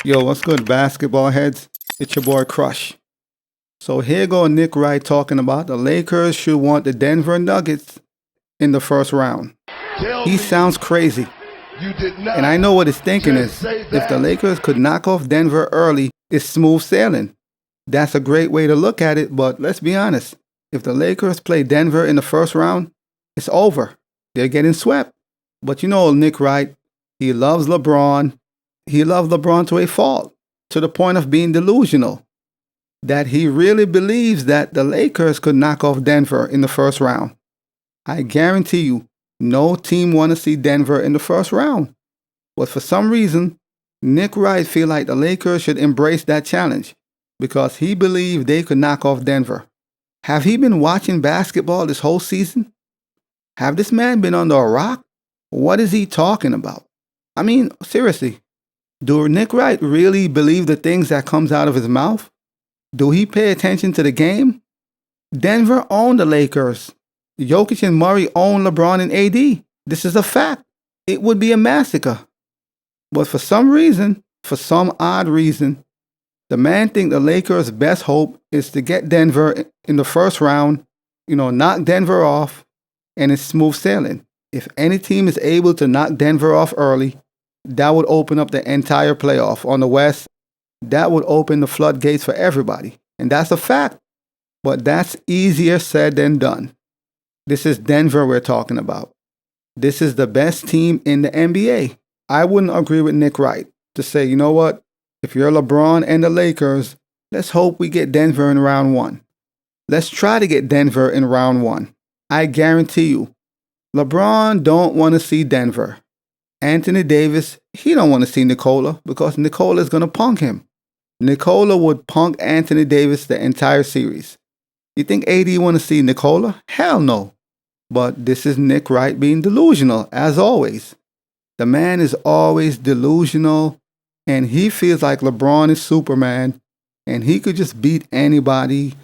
Yo, what's good, basketball heads? It's your boy Crush. So here go Nick Wright talking about the Lakers should want the Denver Nuggets in the first round. He sounds crazy. And I know what his thinking is. If the Lakers could knock off Denver early, it's smooth sailing. That's a great way to look at it, but let's be honest. If the Lakers play Denver in the first round, it's over. They're getting swept. But you know Nick Wright, he loves LeBron. He loves LeBron to a fault, to the point of being delusional, that he really believes that the Lakers could knock off Denver in the first round. I guarantee you, no team want to see Denver in the first round. But for some reason, Nick Wright feel like the Lakers should embrace that challenge because he believed they could knock off Denver. Have he been watching basketball this whole season? Have this man been under a rock? What is he talking about? I mean, seriously. Do Nick Wright really believe the things that comes out of his mouth? Do he pay attention to the game? Denver owned the Lakers. Jokic and Murray own LeBron and AD. This is a fact. It would be a massacre. But for some reason, for some odd reason, the man thinks the Lakers' best hope is to get Denver in the first round, knock Denver off, and it's smooth sailing. If any team is able to knock Denver off early, that would open up the entire playoff on the West. That would open the floodgates for everybody. And that's a fact. But that's easier said than done. This is Denver we're talking about. This is the best team in the NBA. I wouldn't agree with Nick Wright to say, you know what? If you're LeBron and the Lakers, let's hope we get Denver in round one. Let's try to get Denver in round one. I guarantee you, LeBron don't want to see Denver. Anthony Davis, he don't want to see Nikola because Nikola is going to punk him. Nikola would punk Anthony Davis the entire series. You think AD want to see Nikola? Hell no. But this is Nick Wright being delusional, as always. The man is always delusional, and he feels like LeBron is Superman, and he could just beat anybody.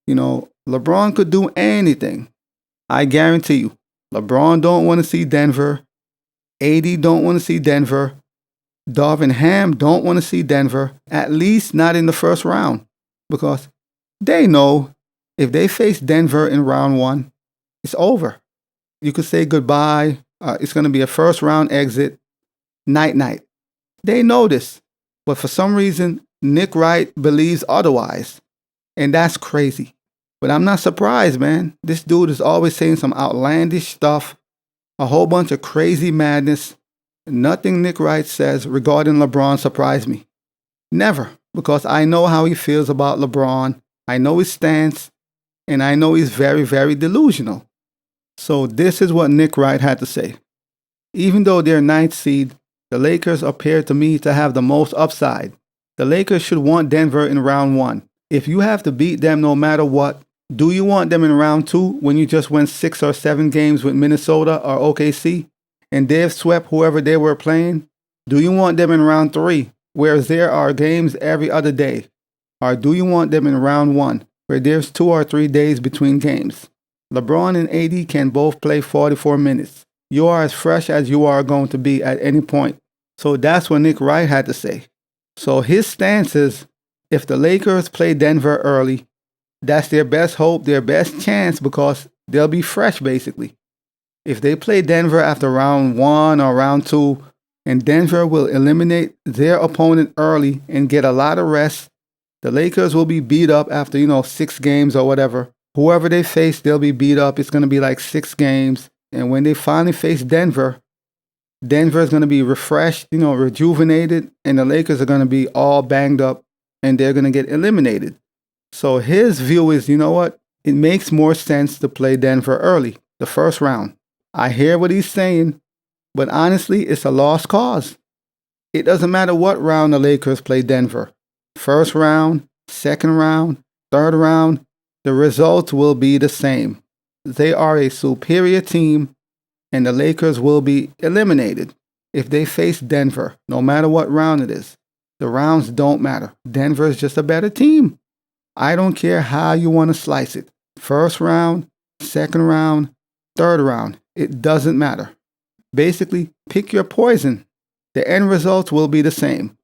LeBron could do anything. I guarantee you, LeBron don't want to see Denver. AD don't want to see Denver. Darvin Ham don't want to see Denver, at least not in the first round, because they know if they face Denver in round one, it's over. You could say goodbye. It's going to be a first round exit. Night. They know this, but for some reason, Nick Wright believes otherwise, and that's crazy. But I'm not surprised, man. This dude is always saying some outlandish stuff. A whole bunch of crazy madness. Nothing Nick Wright says regarding LeBron surprised me. Never, because I know how he feels about LeBron. I know his stance, and I know he's very, very delusional. So this is what Nick Wright had to say. Even though they're ninth seed, the Lakers appear to me to have the most upside. The Lakers should want Denver in round one. If you have to beat them no matter what, do you want them in round two when you just went 6 or 7 games with Minnesota or OKC and they've swept whoever they were playing? Do you want them in round three where there are games every other day? Or do you want them in round one where there's 2 or 3 days between games? LeBron and AD can both play 44 minutes. You are as fresh as you are going to be at any point. So that's what Nick Wright had to say. So his stance is, if the Lakers play Denver early, that's their best hope, their best chance, because they'll be fresh, basically. If they play Denver after round one or round two, and Denver will eliminate their opponent early and get a lot of rest, the Lakers will be beat up after, 6 games or whatever. Whoever they face, they'll be beat up. It's going to be like 6 games. And when they finally face Denver, Denver is going to be refreshed, rejuvenated, and the Lakers are going to be all banged up, and they're going to get eliminated. So his view is, you know what? It makes more sense to play Denver early, the first round. I hear what he's saying, but honestly, it's a lost cause. It doesn't matter what round the Lakers play Denver. First round, second round, third round, the results will be the same. They are a superior team, and the Lakers will be eliminated if they face Denver, no matter what round it is. The rounds don't matter. Denver is just a better team. I don't care how you want to slice it. First round, second round, third round. It doesn't matter. Basically, pick your poison. The end results will be the same.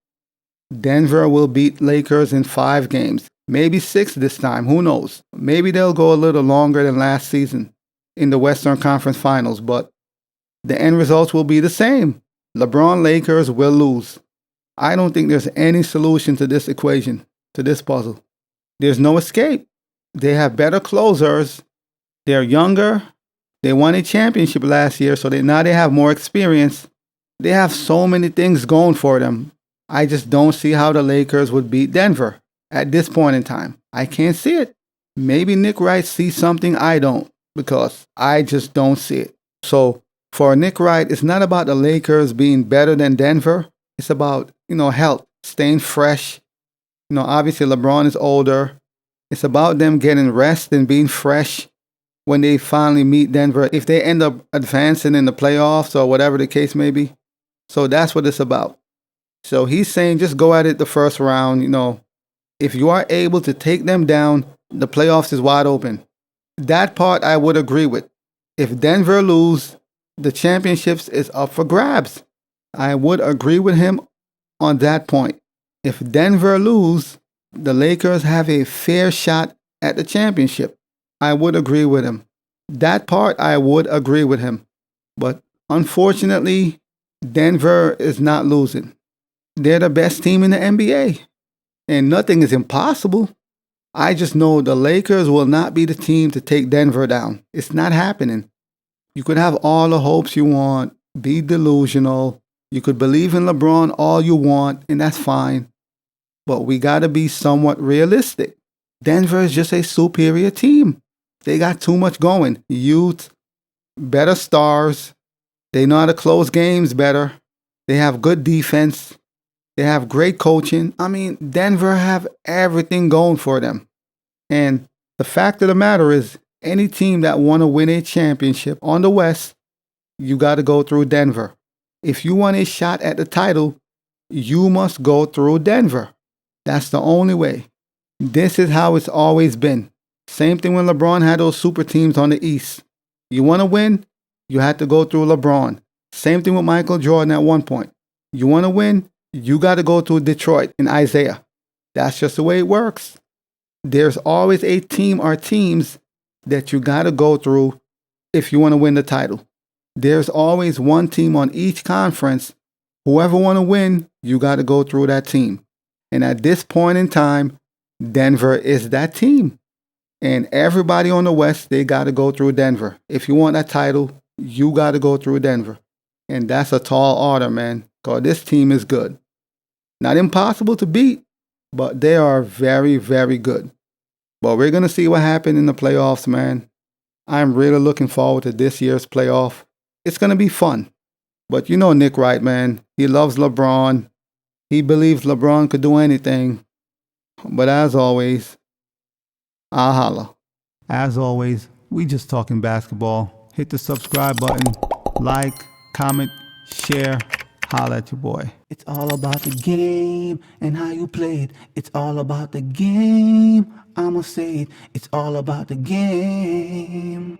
Denver will beat Lakers in 5 games, maybe 6 this time, who knows? Maybe they'll go a little longer than last season in the Western Conference Finals, but the end results will be the same. LeBron Lakers will lose. I don't think there's any solution to this equation, to this puzzle. There's no escape. They have better closers. They're younger. They won a championship last year, so now they have more experience. They have so many things going for them. I just don't see how the Lakers would beat Denver at this point in time. I can't see it. Maybe Nick Wright sees something I don't, because I just don't see it. So for Nick Wright, it's not about the Lakers being better than Denver. It's about, health, staying fresh. Obviously LeBron is older. It's about them getting rest and being fresh when they finally meet Denver, if they end up advancing in the playoffs or whatever the case may be. So that's what it's about. So he's saying just go at it the first round. If you are able to take them down, the playoffs is wide open. That part I would agree with. If Denver lose, the championships is up for grabs. I would agree with him on that point. If Denver lose, the Lakers have a fair shot at the championship. I would agree with him. That part I would agree with him. But unfortunately, Denver is not losing. They're the best team in the NBA. And nothing is impossible. I just know the Lakers will not be the team to take Denver down. It's not happening. You could have all the hopes you want, be delusional. You could believe in LeBron all you want, and that's fine. But we got to be somewhat realistic. Denver is just a superior team. They got too much going. Youth, better stars. They know how to close games better. They have good defense. They have great coaching. Denver have everything going for them. And the fact of the matter is, any team that want to win a championship on the West, you got to go through Denver. If you want a shot at the title, you must go through Denver. That's the only way. This is how it's always been. Same thing when LeBron had those super teams on the East. You want to win, you had to go through LeBron. Same thing with Michael Jordan at one point. You want to win, you got to go through Detroit and Isaiah. That's just the way it works. There's always a team or teams that you got to go through if you want to win the title. There's always one team on each conference. Whoever want to win, you got to go through that team. And at this point in time, Denver is that team. And everybody on the West, they got to go through Denver. If you want that title, you got to go through Denver. And that's a tall order, man, because this team is good. Not impossible to beat, but they are very, very good. But we're going to see what happens in the playoffs, man. I'm really looking forward to this year's playoff. It's going to be fun. But you know Nick Wright, man. He loves LeBron. He believes LeBron could do anything. But as always, I'll holla. As always, we just talking basketball. Hit the subscribe button, like, comment, share. Holla at your boy. It's all about the game and how you play it. It's all about the game. I'ma say it. It's all about the game.